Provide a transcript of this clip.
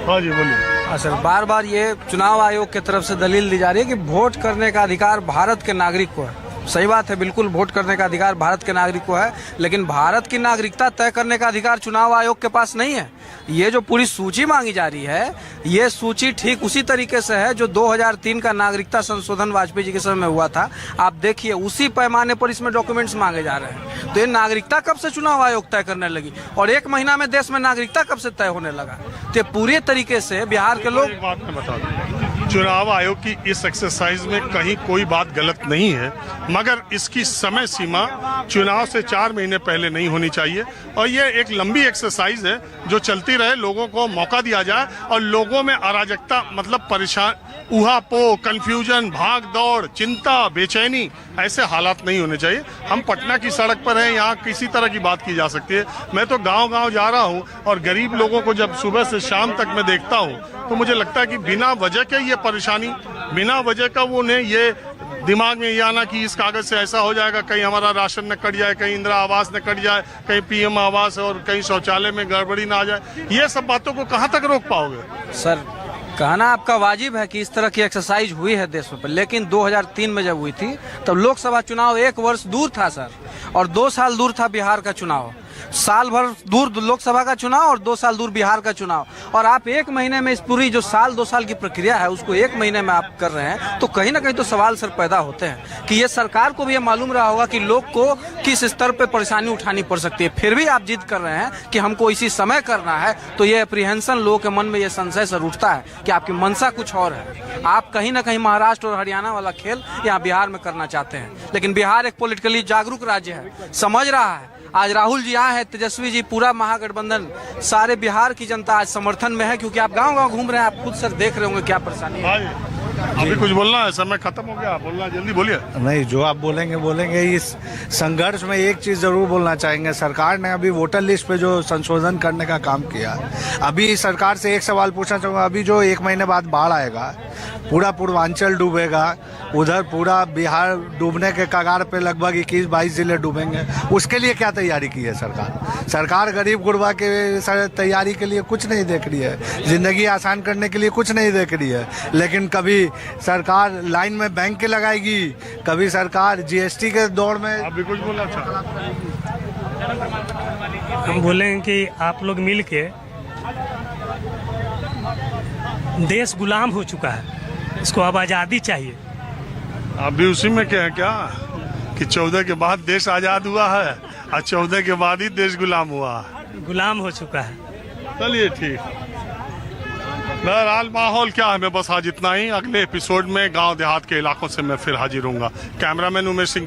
हाँ जी बोलिए। सर, बार बार ये चुनाव आयोग की तरफ से दलील दी जा रही है कि वोट करने का अधिकार भारत के नागरिक को है। सही बात है, बिल्कुल वोट करने का अधिकार भारत के नागरिक को है, लेकिन भारत की नागरिकता तय करने का अधिकार चुनाव आयोग के पास नहीं है। ये जो पूरी सूची मांगी जा रही है, ये सूची ठीक उसी तरीके से है जो 2003 का नागरिकता संशोधन वाजपेयी जी के समय में हुआ था। आप देखिए, उसी पैमाने पर इसमें डॉक्यूमेंट्स मांगे जा रहे हैं। तो ये नागरिकता कब से चुनाव आयोग तय करने लगी, और 1 महीना में देश में नागरिकता कब से तय होने लगा? तो पूरे तरीके से बिहार के लोग, एक बात मैं बता दूं, चुनाव आयोग की इस एक्सरसाइज में कहीं कोई बात गलत नहीं है, मगर इसकी समय सीमा चुनाव से 4 महीने पहले नहीं होनी चाहिए। और ये एक लंबी एक्सरसाइज है जो चलती रहे, लोगों को मौका दिया जाए और लोगों में अराजकता मतलब परेशान, ऊहापोह, कंफ्यूजन, भाग दौड़, चिंता, बेचैनी, ऐसे हालात नहीं होने चाहिए। हम पटना की सड़क पर हैं, यहाँ किसी तरह की बात की जा सकती है। मैं तो गांव-गांव जा रहा हूँ और गरीब लोगों को जब सुबह से शाम तक मैं देखता हूँ तो मुझे लगता है कि बिना वजह के ये परेशानी, बिना वजह का वो ने ये दिमाग में ये आना कि इस कागज से ऐसा हो जाएगा, कहीं हमारा राशन न कट जाए, कहीं इंदिरा आवास न कट जाए, कहीं पीएम आवास और कहीं शौचालय में गड़बड़ी ना आ जाए, ये सब बातों को कहाँ तक रोक पाओगे? सर, कहना आपका वाजिब है कि इस तरह की एक्सरसाइज हुई है देश में, लेकिन 2003 में जब हुई थी तब लोकसभा चुनाव 1 वर्ष दूर था सर, और 2 साल दूर था बिहार का चुनाव। साल भर दूर लोकसभा का चुनाव और 2 साल दूर बिहार का चुनाव, और आप 1 महीने में इस पूरी जो 2 साल की प्रक्रिया है उसको 1 महीने में आप कर रहे हैं, तो कहीं ना कहीं तो सवाल सर पैदा होते हैं कि ये सरकार को भी ये मालूम रहा होगा कि लोग को किस स्तर पे परेशानी उठानी पड़ सकती है, फिर भी आप जिद कर रहे हैं कि हमको इसी समय करना है। तो ये अप्रीहेंशन लोगों के मन में ये संशय सर उठता है कि आपकी मंशा कुछ और है। आप कहीं ना कहीं महाराष्ट्र और हरियाणा वाला खेल यहाँ बिहार में करना चाहते हैं, लेकिन बिहार एक पॉलिटिकली जागरूक राज्य है, समझ रहा है। आज राहुल जी यहाँ है, तेजस्वी जी, पूरा महागठबंधन, सारे बिहार की जनता आज समर्थन में है, क्योंकि आप गांव-गांव घूम रहे हैं, आप खुद सर देख रहे होंगे क्या परेशानी है। अभी कुछ बोलना है, समय खत्म हो गया, बोलना जल्दी बोलिए। नहीं, जो आप बोलेंगे। इस संघर्ष में एक चीज जरूर बोलना चाहेंगे, सरकार ने अभी वोटर लिस्ट पे जो संशोधन करने का काम किया, अभी सरकार से एक सवाल पूछना चाहूंगा। अभी जो 1 महीने बाद बाढ़ आएगा, पूरा पूर्वांचल डूबेगा, उधर पूरा बिहार डूबने के कगार पे, लगभग 21-22 जिले डूबेंगे, उसके लिए क्या तैयारी की है सरकार? गरीब गुरबा के तैयारी के लिए कुछ नहीं देख रही है, जिंदगी आसान करने के लिए कुछ नहीं देख रही है। लेकिन कभी सरकार लाइन में बैंक के लगाएगी, कभी सरकार जीएसटी के दौड़ में। अभी कुछ बोलना चाहता, हम बोलेंगे कि आप लोग मिल के, देश गुलाम हो चुका है, इसको अब आज़ादी चाहिए। अभी उसी में क्या है क्या कि 14 के बाद देश आजाद हुआ है और 14 के बाद ही देश गुलाम हुआ है, गुलाम हो चुका है। चलिए ठीक। बहरहाल माहौल क्या है, मैं बस आज इतना ही। अगले एपिसोड में गांव देहात के इलाकों से मैं फिर हाजिर हूँगा। कैमरामैन उमेश सिंह